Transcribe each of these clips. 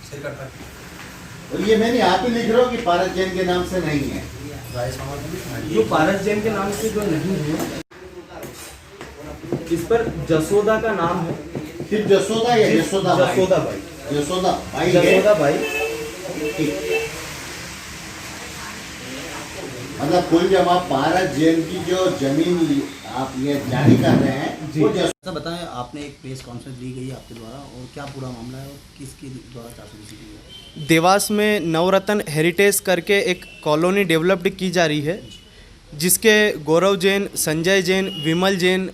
सही करता है। और ये मैंने आप ही लिख रहा हूँ कि पारस जैन के नाम से नहीं है। जो पारस जैन के नाम से जो नहीं है, इस पर जसोदा का नाम है। सिर्फ जसोदा या जसोदा भाई? जसोदा भाई। जसोदा भाई है? जसोदा भाई। ठीक। मतलब कुल जब आप पारस जैन की जो जमीन आप ये जारी कर रहे हैं वो ऐसा बताएं, आपने एक प्रेस कॉन्फ्रेंस दी गई है आपके द्वारा, और क्या पूरा मामला है और किसके द्वारा चार्जशीट दी गई है? देवास में नवरत्न हेरिटेज करके एक कॉलोनी डेवलप्ड की जा रही है, जिसके गौरव जैन, संजय जैन, विमल जैन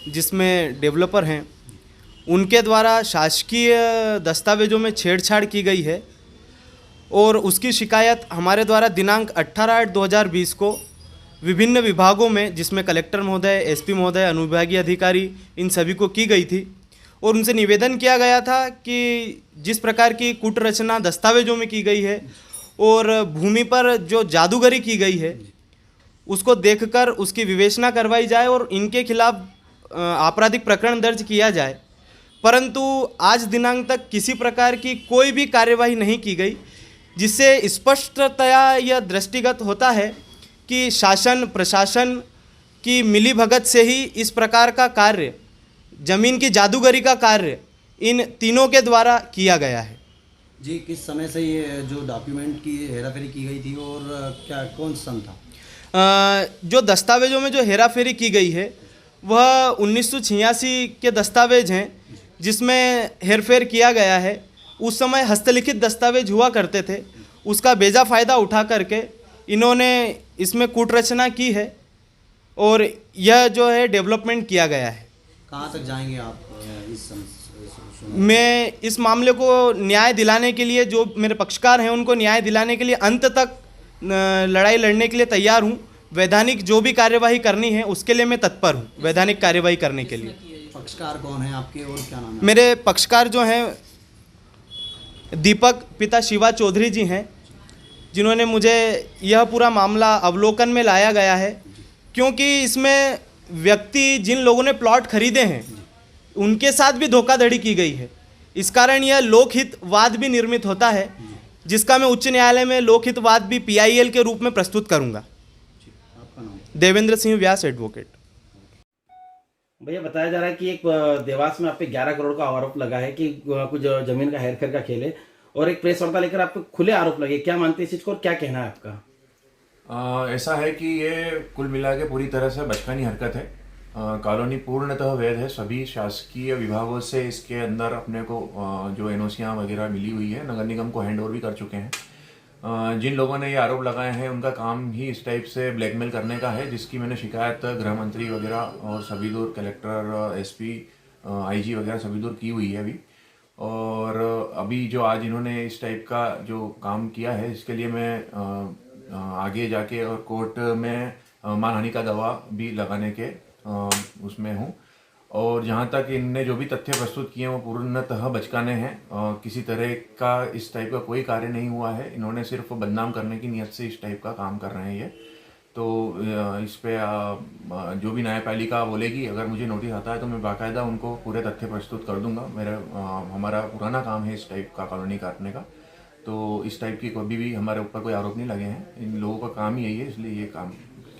जिसमें डेवलपर हैं, उनके द्वारा शासकीय दस्तावेजों में छेड़छाड़ की गई है। और उसकी शिकायत हमारे द्वारा दिनांक 18/8/2020 को विभिन्न विभागों में, जिसमें कलेक्टर महोदय, एसपी महोदय, अनुविभागीय अधिकारी, इन सभी को की गई थी। और उनसे निवेदन किया गया था कि जिस प्रकार की कूटरचना दस्तावेजों में की गई है और भूमि पर जो जादूगरी की गई है, उसको देखकर उसकी विवेचना करवाई जाए और इनके खिलाफ आपराधिक प्रकरण दर्ज किया जाए। परंतु आज दिनांक तक किसी प्रकार की कोई भी कार्यवाही नहीं की गई, जिससे स्पष्टतया यह दृष्टिगत होता है कि शासन प्रशासन की मिलीभगत से ही इस प्रकार का कार्य, जमीन की जादूगरी का कार्य, इन तीनों के द्वारा किया गया है। जी, किस समय से ये जो डॉक्यूमेंट की हेराफेरी की गई थी और क्या कौन सन था? जो दस्तावेजों में जो हेराफेरी की गई है वह 1986 के दस्तावेज हैं, जिसमें हेरफेर किया गया है। उस समय हस्तलिखित दस्तावेज हुआ करते थे, उसका बेजा फ़ायदा उठा करके इन्होंने इसमें कूटरचना की है और यह जो है डेवलपमेंट किया गया है। कहाँ तक जाएंगे आप इस मैं इस मामले को न्याय दिलाने के लिए, जो मेरे पक्षकार हैं उनको न्याय दिलाने के लिए अंत तक लड़ाई लड़ने के लिए तैयार हूँ। वैधानिक जो भी कार्यवाही करनी है उसके लिए मैं तत्पर हूँ, वैधानिक कार्यवाही करने के लिए। पक्षकार कौन है आपके और क्या नाम है? मेरे पक्षकार जो हैं दीपक पिता शिवा चौधरी जी हैं, जिन्होंने मुझे यह पूरा मामला अवलोकन में लाया गया है, क्योंकि इसमें व्यक्ति जिन लोगों ने प्लॉट खरीदे हैं उनके साथ भी धोखाधड़ी की गई है। इस कारण यह लोकहितवाद भी निर्मित होता है, जिसका मैं उच्च न्यायालय में लोकहितवाद भी PIL के रूप में प्रस्तुत करूंगा। आपका नाम? देवेंद्र सिंह व्यास, एडवोकेट। भैया, बताया जा रहा है कि एक देवास में आप पे 11 करोड़ का आरोप लगा है कि कुछ जमीन का हेरफेर का खेल है, और एक प्रेस वार्ता लेकर आप पे खुले आरोप लगे। क्या मानते हैं इस चीज को और क्या कहना है आपका? ऐसा है कि ये कुल मिला के पूरी तरह से बचकानी हरकत है। कॉलोनी पूर्णतः वैध है। सभी शासकीय विभागों से इसके अंदर अपने को जो एनओसियाँ वगैरह मिली हुई है, नगर निगम को हैंड ओवर भी कर चुके हैं। जिन लोगों ने ये आरोप लगाए हैं उनका काम ही इस टाइप से ब्लैकमेल करने का है, जिसकी मैंने शिकायत गृह मंत्री वगैरह और सभी दूर कलेक्टर, एसपी, IG वगैरह सभी दूर की हुई है अभी। और अभी जो आज इन्होंने इस टाइप का जो काम किया है, इसके लिए मैं आगे जाके और कोर्ट में मानहानि का दावा भी लगाने के उसमें हूँ। और जहाँ तक इनने जो भी तथ्य प्रस्तुत किए हैं वो पूर्णतः बचकाने हैं। किसी तरह का इस टाइप का कोई कार्य नहीं हुआ है। इन्होंने सिर्फ बदनाम करने की नियत से इस टाइप का काम कर रहे हैं ये। तो इस पे जो भी न्यायपालिका बोलेगी, अगर मुझे नोटिस आता है तो मैं बाकायदा उनको पूरे तथ्य प्रस्तुत कर दूंगा। हमारा पुराना काम है इस टाइप का कॉलोनी काटने का, तो इस टाइप की कभी भी हमारे ऊपर कोई आरोप नहीं लगे हैं। इन लोगों का काम ही यही है, इसलिए ये काम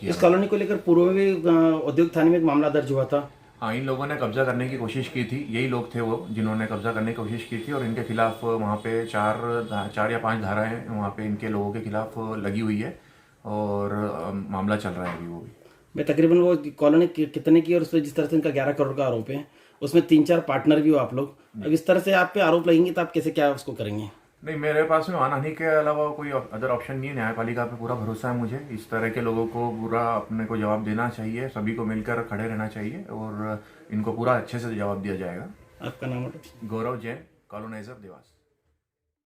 किया। इस कॉलोनी को लेकर पूर्व में भी औद्योगिक थाने में एक मामला दर्ज हुआ था। हाँ, इन लोगों ने कब्जा करने की कोशिश की थी। यही लोग थे वो जिन्होंने कब्जा करने की कोशिश की थी, और इनके खिलाफ वहाँ पे 4 या 5 धाराएं वहाँ पे इनके लोगों के खिलाफ लगी हुई है, और मामला चल रहा है अभी वो भी। मैं तकरीबन वो कॉलोनी कितने की, और उसमें जिस तरह से इनका 11 करोड़ का आरोप है, उसमें 3-4 पार्टनर भी हो आप लोग। अब इस तरह से आप पे आरोप लगेंगे तो आप कैसे क्या उसको करेंगे? नहीं, मेरे पास में मानहानि के अलावा कोई अदर ऑप्शन नहीं है। न्यायपालिका पे पूरा भरोसा है मुझे। इस तरह के लोगों को पूरा अपने को जवाब देना चाहिए, सभी को मिलकर खड़े रहना चाहिए, और इनको पूरा अच्छे से जवाब दिया जाएगा। आपका नाम? गौरव जैन, कॉलोनाइजर, देवास।